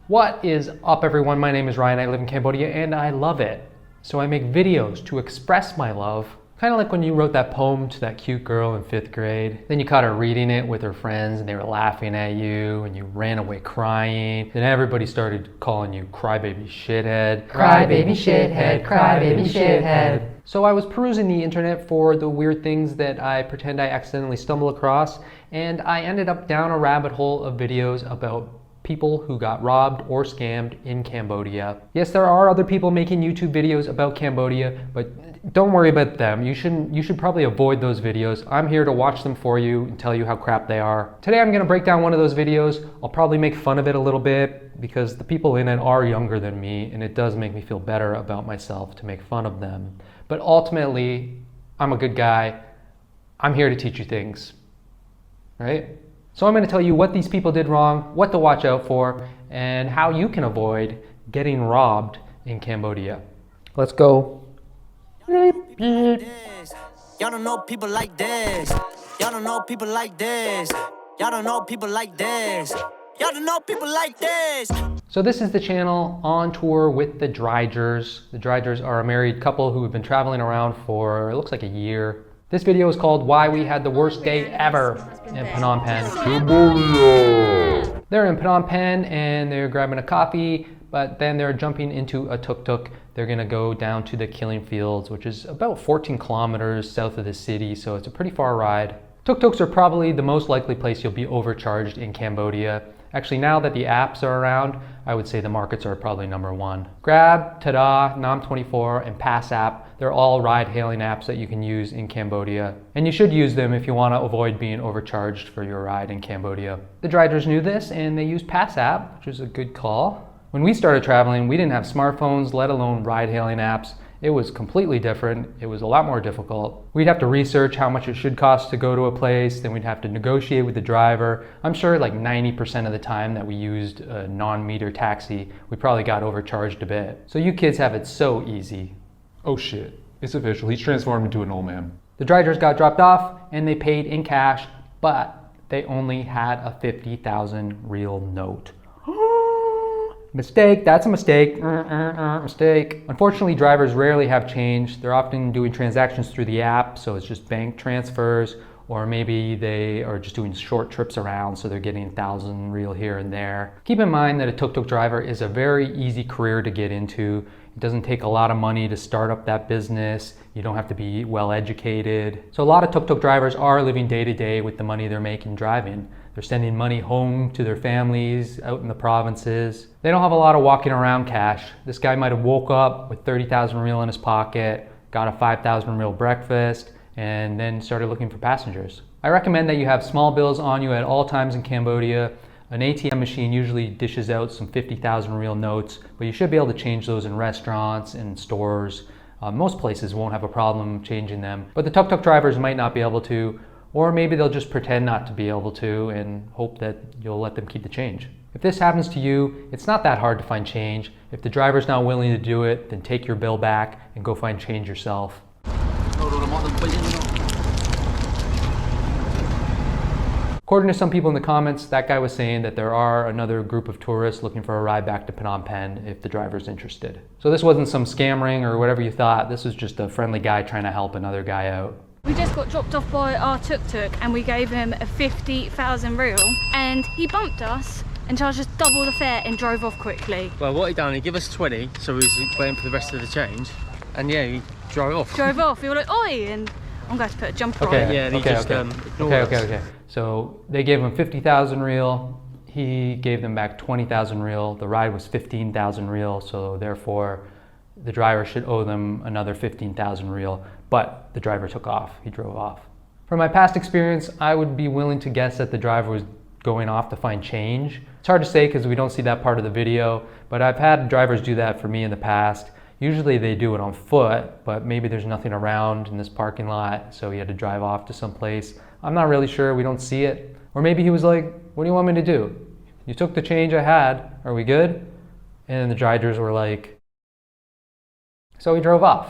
What is up, everyone? My name is Ryan. I live in Cambodia and I love it. So I make videos to express my love. Kind of like when you wrote that poem to that cute girl in 5th grade. Then you caught her reading it with her friends and they were laughing at you and you ran away crying. Then everybody started calling you crybaby shithead. Crybaby shithead, crybaby shithead. So I was perusing the internet for the weird things that I pretend I accidentally stumble across, and I ended up down a rabbit hole of videos about people who got robbed or scammed in Cambodia. Yes, there are other people making YouTube videos about Cambodia, but don't worry about them. You should probably avoid those videos. I'm here to watch them for you and tell you how crap they are. Today I'm gonna break down one of those videos. I'll probably make fun of it a little bit because the people in it are younger than me, and it does make me feel better about myself to make fun of them. But ultimately, I'm a good guy. I'm here to teach you things, right? So I'm going to tell you what these people did wrong, what to watch out for, and how you can avoid getting robbed in Cambodia. Let's go. Y'all don't know people like this. Y'all don't know people like this. Y'all don't know people like this. Y'all don't know people like this. So this is the channel on tour with the Dridgers. The Dridgers are a married couple who have been traveling around for, it looks like a year. This video is called Why We Had the Worst Day Ever in Phnom Penh. They're in Phnom Penh and they're grabbing a coffee, but then they're jumping into a tuk-tuk. They're gonna go down to the killing fields, which is about 14 kilometers south of the city, so it's a pretty far ride. Tuk-tuks are probably the most likely place you'll be overcharged in Cambodia. Actually, now that the apps are around, I would say the markets are probably #1. Grab, Tada, Nom24, and Pass app, they're all ride-hailing apps that you can use in Cambodia. And you should use them if you want to avoid being overcharged for your ride in Cambodia. The Dridgers knew this and they used Pass app, which is a good call. When we started traveling, we didn't have smartphones, let alone ride-hailing apps. It was completely different. It was a lot more difficult. We'd have to research how much it should cost to go to a place, then we'd have to negotiate with the driver. I'm sure like 90% of the time that we used a non-meter taxi, we probably got overcharged a bit. So you kids have it so easy. Oh shit, it's official. He's transformed into an old man. The Dridgers got dropped off and they paid in cash, but they only had a 50,000 real note. Mistake, that's a mistake, mistake. Unfortunately, drivers rarely have change. They're often doing transactions through the app, so it's just bank transfers, or maybe they are just doing short trips around, so they're getting 1,000 real here and there. Keep in mind that a tuk-tuk driver is a very easy career to get into. It doesn't take a lot of money to start up that business. You don't have to be well educated. So a lot of tuk-tuk drivers are living day to day with the money they're making driving. They're sending money home to their families out in the provinces. They don't have a lot of walking around cash. This guy might have woke up with 30,000 real in his pocket, got a 5,000 real breakfast, and then started looking for passengers. I recommend that you have small bills on you at all times in Cambodia. An ATM machine usually dishes out some 50,000 real notes, but you should be able to change those in restaurants and stores. Most places won't have a problem changing them, but the tuk-tuk drivers might not be able to, or maybe they'll just pretend not to be able to and hope that you'll let them keep the change. If this happens to you, it's not that hard to find change. If the driver's not willing to do it, then take your bill back and go find change yourself. According to some people in the comments, that guy was saying that there are another group of tourists looking for a ride back to Phnom Penh if the driver's interested. So this wasn't some scam ring or whatever you thought. This was just a friendly guy trying to help another guy out. We just got dropped off by our tuk-tuk and we gave him a 50,000 real and he bumped us and charged us double the fare and drove off quickly. Well, what he done, he gave us 20, so we was waiting for the rest of the change, and yeah, he drove off. Drove off, we were like, oi, and I'm going to put a jumper on. Yeah, and he just ignored us. Okay. So they gave him 50,000 real, he gave them back 20,000 real, the ride was 15,000 real, so therefore the driver should owe them another 15,000 real, but the driver took off, he drove off. From my past experience, I would be willing to guess that the driver was going off to find change. It's hard to say because we don't see that part of the video, but I've had drivers do that for me in the past. Usually they do it on foot, but maybe there's nothing around in this parking lot, so he had to drive off to some place. I'm not really sure, we don't see it. Or maybe he was like, what do you want me to do? You took the change I had, are we good? And the Dridgers were like, so he drove off.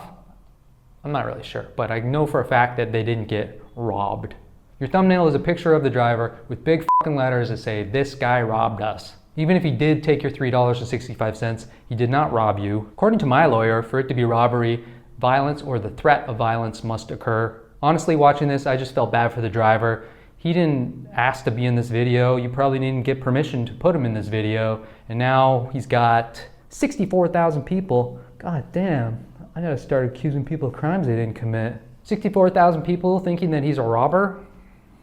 I'm not really sure, but I know for a fact that they didn't get robbed. Your thumbnail is a picture of the driver with big fucking letters that say, "This guy robbed us." Even if he did take your $3.65, he did not rob you. According to my lawyer, for it to be robbery, violence or the threat of violence must occur. Honestly, watching this, I just felt bad for the driver. He didn't ask to be in this video. You probably didn't get permission to put him in this video. And now he's got 64,000 people. God damn, I gotta start accusing people of crimes they didn't commit. 64,000 people thinking that he's a robber?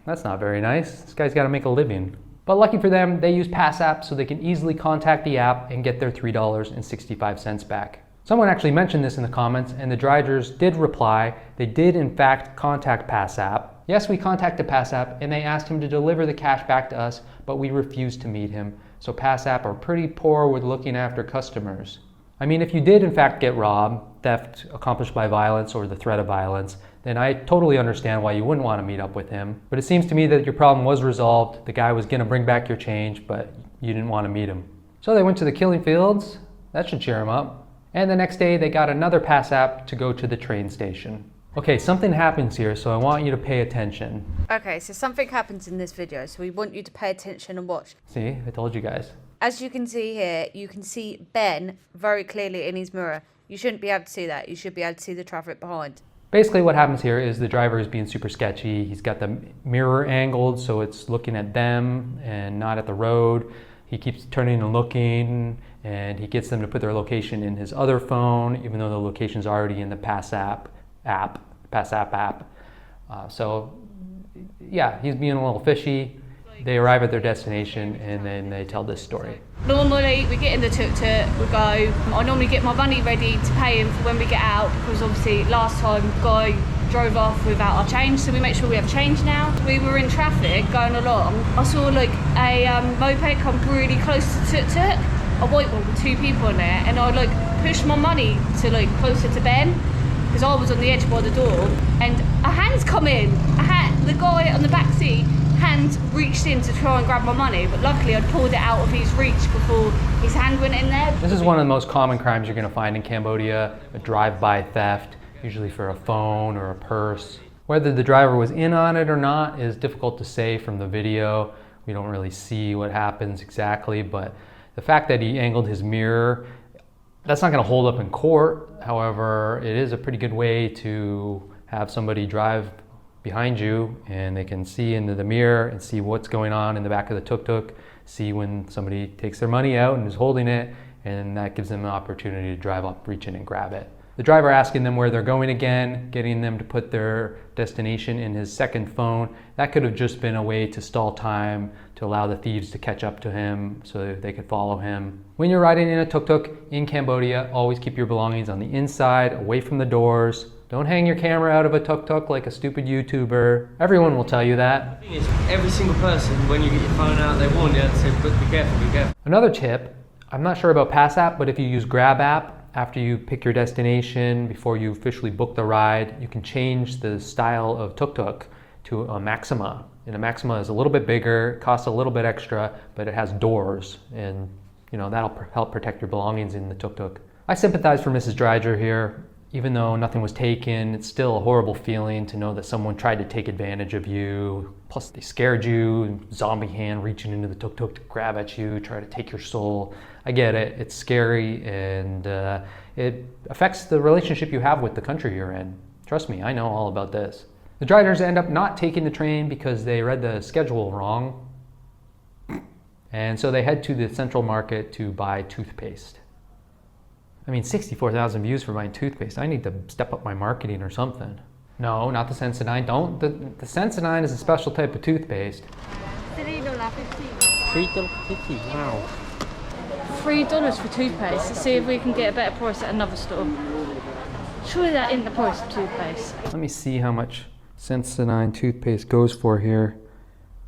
That's not very nice. This guy's gotta make a living. But lucky for them, they use PassApp so they can easily contact the app and get their $3.65 back. Someone actually mentioned this in the comments, and the Dridgers did reply. They did in fact contact PassApp. Yes, we contacted PassApp and they asked him to deliver the cash back to us, but we refused to meet him. So PassApp are pretty poor with looking after customers. I mean, if you did in fact get robbed, theft accomplished by violence or the threat of violence, then I totally understand why you wouldn't want to meet up with him. But it seems to me that your problem was resolved. The guy was gonna bring back your change, but you didn't want to meet him. So they went to the killing fields. That should cheer him up. And the next day they got another PassApp to go to the train station. Okay, something happens here, so I want you to pay attention. Okay, so something happens in this video, so we want you to pay attention and watch. See, I told you guys. As you can see here, you can see Ben very clearly in his mirror. You shouldn't be able to see that. You should be able to see the traffic behind. Basically what happens here is the driver is being super sketchy. He's got the mirror angled so it's looking at them and not at the road. He keeps turning and looking, and he gets them to put their location in his other phone, even though the location's already in the PassApp app. So yeah, he's being a little fishy. They arrive at their destination and then they tell this story. Normally we get in the tuk-tuk, we go. I normally get my money ready to pay him for when we get out, because obviously last time the guy drove off without our change, so we make sure we have change now. We were in traffic going along. I saw like a moped come really close to the tuk-tuk, a white one with two people in there, and I like pushed my money to like closer to Ben, because I was on the edge by the door, and a hand's come in. The guy on the back seat, hand reached in to try and grab my money, but luckily I'd pulled it out of his reach before his hand went in there. This is one of the most common crimes you're going to find in Cambodia, a drive-by theft, usually for a phone or a purse. Whether the driver was in on it or not is difficult to say from the video. We don't really see what happens exactly, but the fact that he angled his mirror, that's not going to hold up in court. However, it is a pretty good way to have somebody drive behind you and they can see into the mirror and see what's going on in the back of the tuk-tuk, see when somebody takes their money out and is holding it, and that gives them an opportunity to drive up, reach in and grab it. The driver asking them where they're going again, getting them to put their destination in his second phone, that could have just been a way to stall time, to allow the thieves to catch up to him so that they could follow him. When you're riding in a tuk-tuk in Cambodia, always keep your belongings on the inside, away from the doors. Don't hang your camera out of a tuk-tuk like a stupid YouTuber. Everyone will tell you that. The thing is, every single person, when you get your phone out, they warn you and say, but be careful, be careful. Another tip, I'm not sure about PassApp, but if you use Grab app, after you pick your destination, before you officially book the ride, you can change the style of tuk-tuk to a Maxima. And a Maxima is a little bit bigger, costs a little bit extra, but it has doors, and that'll help protect your belongings in the tuk-tuk. I sympathize for Mrs. Dridger here. Even though nothing was taken, it's still a horrible feeling to know that someone tried to take advantage of you. Plus they scared you, zombie hand reaching into the tuk-tuk to grab at you, try to take your soul. I get it, it's scary, and it affects the relationship you have with the country you're in. Trust me, I know all about this. The Dridgers end up not taking the train because they read the schedule wrong. And so they head to the central market to buy toothpaste. I mean, 64,000 views for buying toothpaste. I need to step up my marketing or something. No, not the Sensodyne. Don't. The Sensodyne is a special type of toothpaste. $3.50, wow. $3 for toothpaste. Let's see if we can get a better price at another store. Surely that isn't the price of toothpaste. Let me see how much Sensodyne toothpaste goes for here.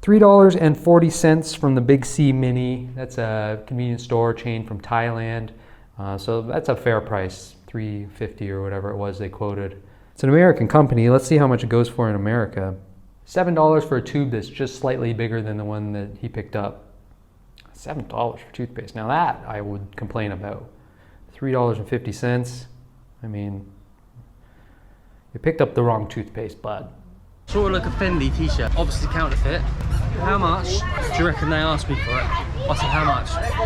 $3.40 from the Big C Mini. That's a convenience store chain from Thailand. So that's a fair price, $3.50 or whatever it was they quoted. It's an American company. Let's see how much it goes for in America. $7 for a tube that's just slightly bigger than the one that he picked up. $7 for toothpaste. Now that I would complain about. $3.50. I mean, you picked up the wrong toothpaste, bud. Sort of like a Fendi t-shirt, obviously counterfeit. How much do you reckon they asked me for it? I said, how much? Right? I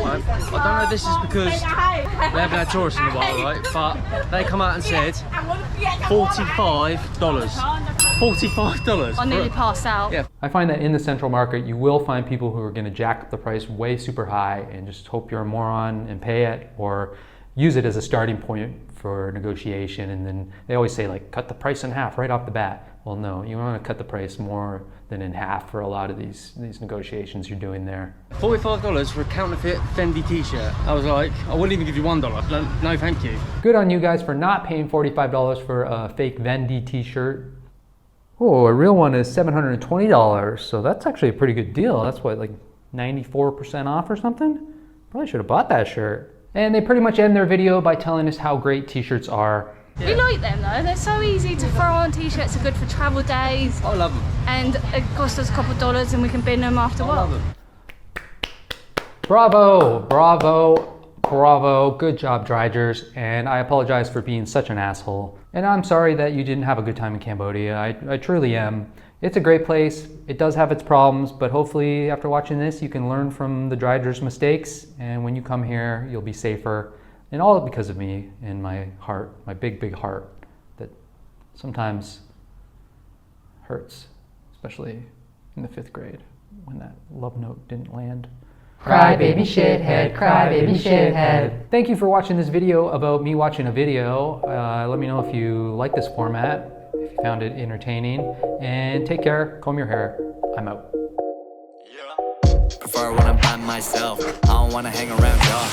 don't know if this is because they haven't had tourists in a while, right? But they come out and said $45. $45. I nearly passed out. Yeah. I find that in the central market, you will find people who are going to jack up the price way super high and just hope you're a moron and pay it, or use it as a starting point for negotiation. And then they always say, like, cut the price in half right off the bat. Well, no, you want to cut the price more than in half for a lot of these negotiations you're doing there. $45 for a counterfeit Fendi t-shirt. I was like, I wouldn't even give you $1. No, thank you. Good on you guys for not paying $45 for a fake Fendi t-shirt. Oh, a real one is $720, so that's actually a pretty good deal. That's what, like 94% off or something? Probably should have bought that shirt. And they pretty much end their video by telling us how great t-shirts are. We like them though, they're so easy to throw on. T-shirts are good for travel days. I love them. And it costs us a couple of dollars and we can bin them after work. Bravo, bravo, bravo. Good job, Dridgers. And I apologize for being such an asshole. And I'm sorry that you didn't have a good time in Cambodia. I truly am. It's a great place. It does have its problems, but hopefully after watching this, you can learn from the Dridgers' mistakes. And when you come here, you'll be safer. And all because of me and my heart, my big, big heart that sometimes hurts, especially in the 5th grade when that love note didn't land. Cry baby shithead, cry baby shithead. Thank you for watching this video about me watching a video. Let me know if you like this format, if you found it entertaining, and take care, comb your hair. I'm out. Prefer when I'm by myself. I don't wanna hang around y'all.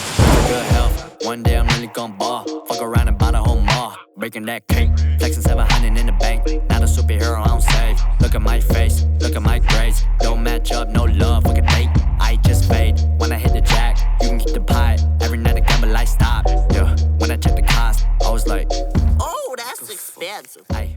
Good health. One day I'm really gon' ball. Fuck around and buy the whole mall. Breaking that cake. Flexing 700 in the bank. Not a superhero, I don't save. Look at my face. Look at my grades. Don't match up, no love. Look at date. I just fade. When I hit the jack, you can keep the pie. Every night I gamble, I stop. Yeah. When I check the cost, I was like, oh, that's expensive.